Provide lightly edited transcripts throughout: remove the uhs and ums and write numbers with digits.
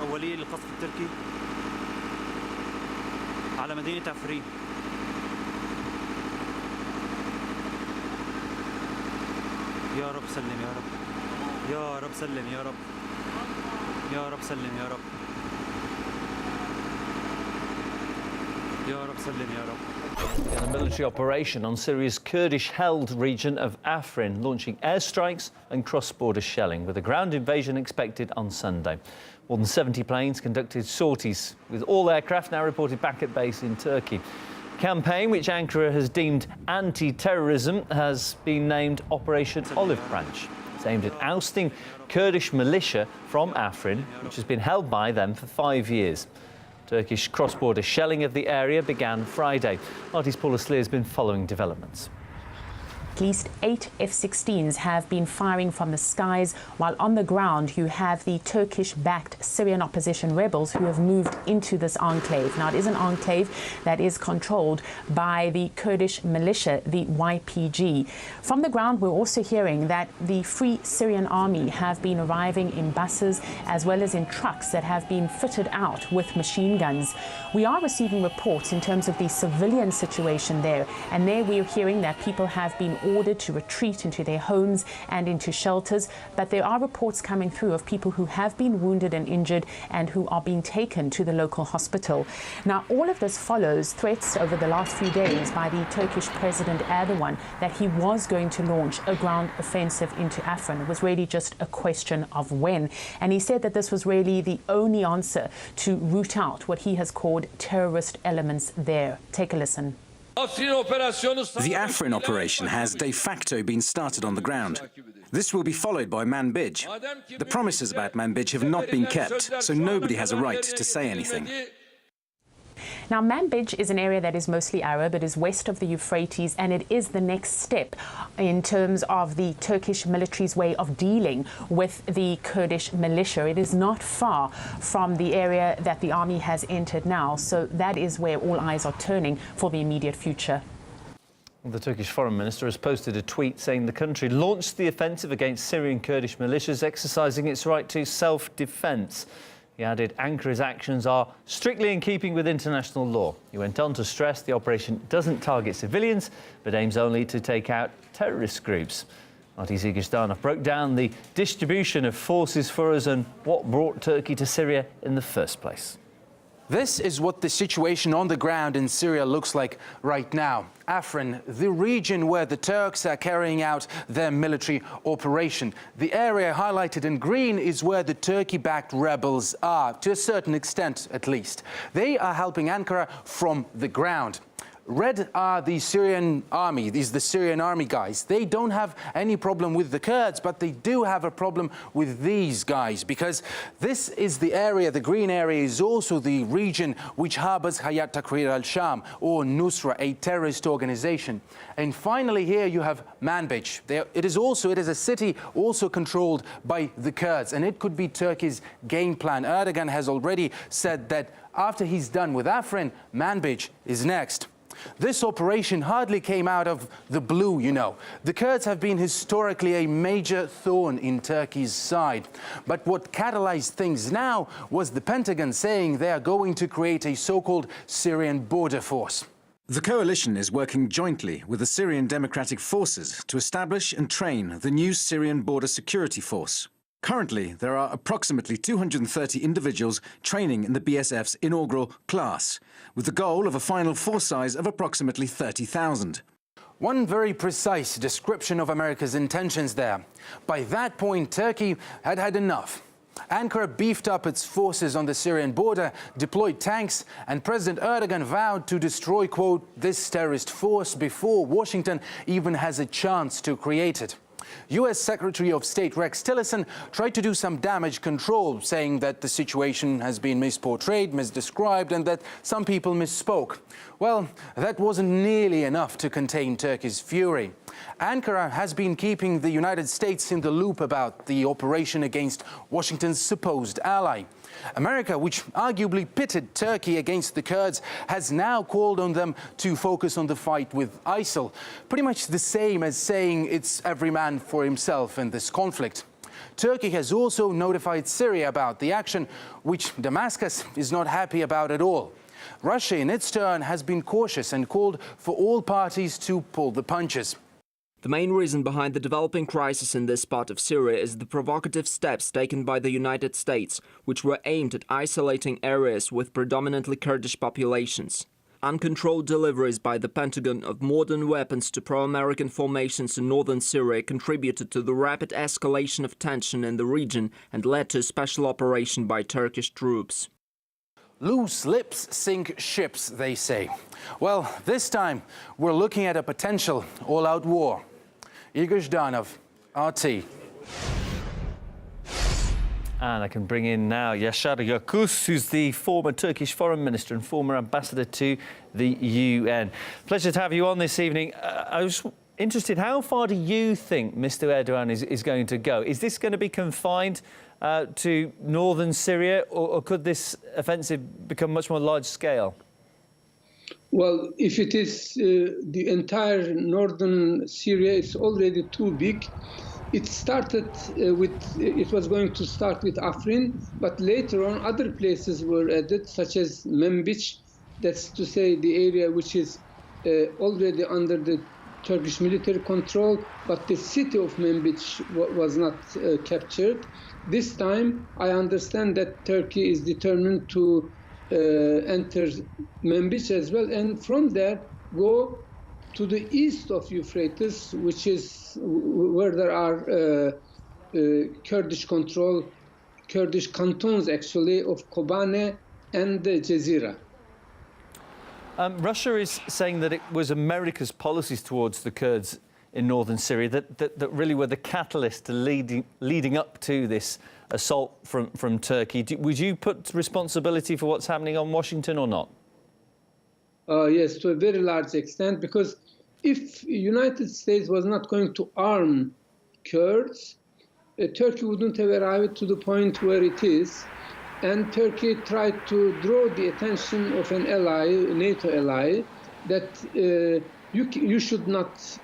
الأولية للقصف التركي على مدينة عفرين. يا رب سلم يا رب، يا رب سلم يا رب، يا رب سلم يا رب، يا رب سلم يا رب. A military operation on Syria's Kurdish-held region of Afrin, launching airstrikes and cross-border shelling, with a ground invasion expected on Sunday. More than 70 planes conducted sorties, with all aircraft now reported back at base in Turkey. The campaign, which Ankara has deemed anti-terrorism, has been named Operation Olive Branch. It's aimed at ousting Kurdish militia from Afrin, which has been held by them for 5 years. Turkish cross-border shelling of the area began Friday. RT's Paula Sleer has been following developments. At least 8 F-16s have been firing from the skies, while on the ground you have the Turkish-backed Syrian opposition rebels who have moved into this enclave. Now, it is an enclave that is controlled by the Kurdish militia, the YPG. From the ground, we're also hearing that the Free Syrian Army have been arriving in buses as well as in trucks that have been fitted out with machine guns. We are receiving reports in terms of the civilian situation there, and there we're hearing that people have been ordered to retreat into their homes and into shelters, but there are reports coming through of people who have been wounded and injured and who are being taken to the local hospital. Now, all of this follows threats over the last few days by the Turkish President Erdogan that he was going to launch a ground offensive into Afrin. It was really just a question of when. And he said that this was really the only answer to root out what he has called terrorist elements there. Take a listen. The Afrin operation has de facto been started on the ground. This will be followed by Manbij. The promises about Manbij have not been kept, so nobody has a right to say anything. Now, Manbij is an area that is mostly Arab. It is west of the Euphrates, and it is the next step in terms of the Turkish military's way of dealing with the Kurdish militia. It is not far from the area that the army has entered now, so that is where all eyes are turning for the immediate future. The Turkish foreign minister has posted a tweet saying the country launched the offensive against Syrian Kurdish militias, exercising its right to self-defence. He added Ankara's actions are strictly in keeping with international law. He went on to stress the operation doesn't target civilians, but aims only to take out terrorist groups. RT's Igor broke down the distribution of forces for us and what brought Turkey to Syria in the first place. This is what the situation on the ground in Syria looks like right now. Afrin, the region where the Turks are carrying out their military operation. The area highlighted in green is where the Turkey-backed rebels are, to a certain extent at least. They are helping Ankara from the ground. Red are the Syrian army, these are the Syrian army guys. They don't have any problem with the Kurds, but they do have a problem with these guys, because this is the area, the green area is also the region which harbors Hayat Tahrir al-Sham, or Nusra, a terrorist organization. And finally here you have Manbij. It is a city also controlled by the Kurds, and it could be Turkey's game plan. Erdogan has already said that after he's done with Afrin, Manbij is next. This operation hardly came out of the blue, you know. The Kurds have been historically a major thorn in Turkey's side. But what catalyzed things now was the Pentagon saying they are going to create a so-called Syrian border force. The coalition is working jointly with the Syrian Democratic Forces to establish and train the new Syrian Border Security Force. Currently, there are approximately 230 individuals training in the BSF's inaugural class, with the goal of a final force size of approximately 30,000. One very precise description of America's intentions there. By that point, Turkey had had enough. Ankara beefed up its forces on the Syrian border, deployed tanks, and President Erdogan vowed to destroy, quote, this terrorist force before Washington even has a chance to create it. U.S. Secretary of State Rex Tillerson tried to do some damage control, saying that the situation has been misportrayed, misdescribed, and that some people misspoke. Well, that wasn't nearly enough to contain Turkey's fury. Ankara has been keeping the United States in the loop about the operation against Washington's supposed ally. America, which arguably pitted Turkey against the Kurds, has now called on them to focus on the fight with ISIL, pretty much the same as saying it's every man for himself in this conflict. Turkey has also notified Syria about the action, which Damascus is not happy about at all. Russia, in its turn, has been cautious and called for all parties to pull the punches. The main reason behind the developing crisis in this part of Syria is the provocative steps taken by the United States, which were aimed at isolating areas with predominantly Kurdish populations. Uncontrolled deliveries by the Pentagon of modern weapons to pro-American formations in northern Syria contributed to the rapid escalation of tension in the region and led to a special operation by Turkish troops. Loose lips sink ships, they say. Well, this time we're looking at a potential all-out war. Igor Zhdanov, RT. And I can bring in now Yaşar Yılmaz, who's the former Turkish foreign minister and former ambassador to the UN. Pleasure to have you on this evening. I was interested, how far do you think Mr. Erdogan is going to go? Is this going to be confined to northern Syria, or could this offensive become much more large scale? Well, if it is the entire northern Syria, it's already too big. It started it was going to start with Afrin, but later on other places were added, such as Manbij, that's to say the area which is already under the Turkish military control, but the city of Manbij was not captured. This time, I understand that Turkey is determined to enter Manbij as well, and from there go to the east of Euphrates, which is where there are Kurdish cantons actually of Kobane and Jazira. Russia is saying that it was America's policies towards the Kurds in northern Syria that really were the catalyst to leading up to this assault from Turkey. Would you put responsibility for what's happening on Washington or not? Yes, to a very large extent, because if the United States was not going to arm Kurds, Turkey wouldn't have arrived to the point where it is. And Turkey tried to draw the attention of an ally, a NATO ally, that you should not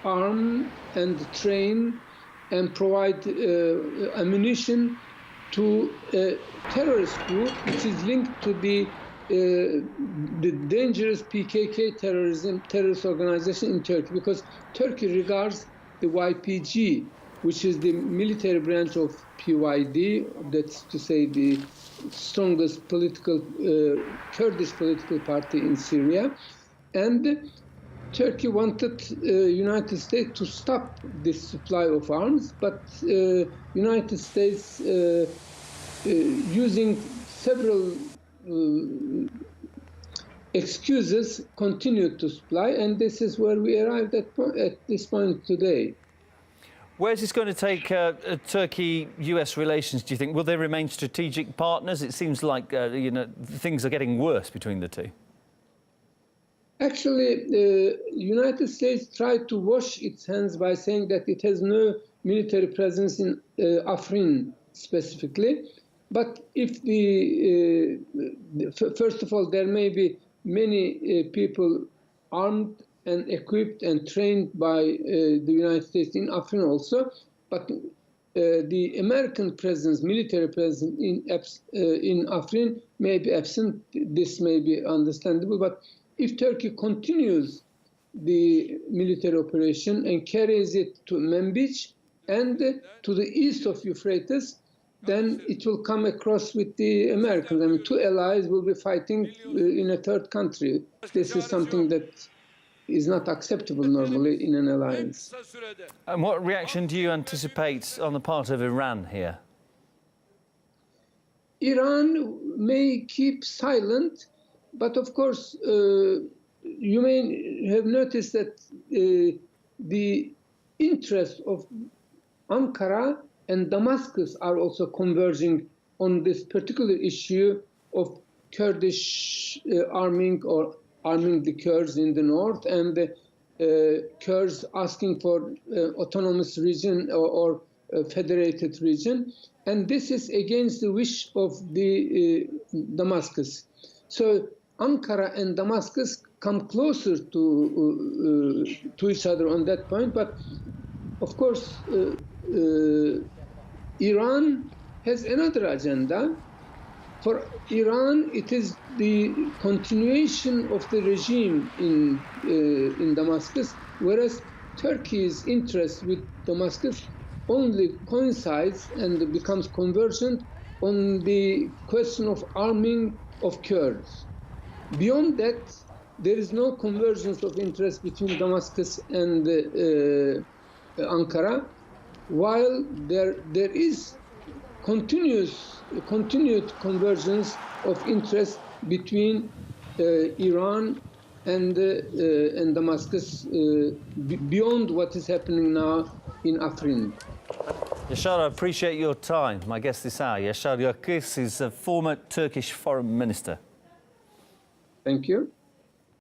arm and train and provide ammunition to a terrorist group which is linked to the dangerous PKK terrorist organization in Turkey, because Turkey regards the YPG, which is the military branch of PYD, that's to say the strongest political Kurdish political party in Syria, and Turkey wanted United States to stop this supply of arms, but United States using several excuses continued to supply, and this is where we arrived at this point today. Where's this going to take Turkey-US relations, do you think? Will they remain strategic partners? It seems like things are getting worse between the two. Actually, the United States tried to wash its hands by saying that it has no military presence in Afrin specifically. But if first of all, there may be many people armed and equipped and trained by the United States in Afrin also, but the American presence, military presence in Afrin may be absent. This may be understandable, but if Turkey continues the military operation and carries it to Manbij and to the east of Euphrates, then it will come across with the Americans. I mean, two allies will be fighting in a third country. This is something that is not acceptable normally in an alliance. And what reaction do you anticipate on the part of Iran here? Iran may keep silent, but of course, you may have noticed that the interest of Ankara and Damascus are also converging on this particular issue of Kurdish arming the Kurds in the north, and the Kurds asking for autonomous region or federated region. And this is against the wish of the Damascus. So Ankara and Damascus come closer to each other on that point. But of course, Iran has another agenda. For Iran, it is the continuation of the regime in Damascus, whereas Turkey's interest with Damascus only coincides and becomes convergent on the question of arming of Kurds. Beyond that, there is no convergence of interest between Damascus and Ankara, while there is continued convergence of interest between Iran and Damascus beyond what is happening now in Afrin. Yashar, I appreciate your time. My guest this hour, Yashar Yildiz, is a former Turkish foreign minister. Thank you.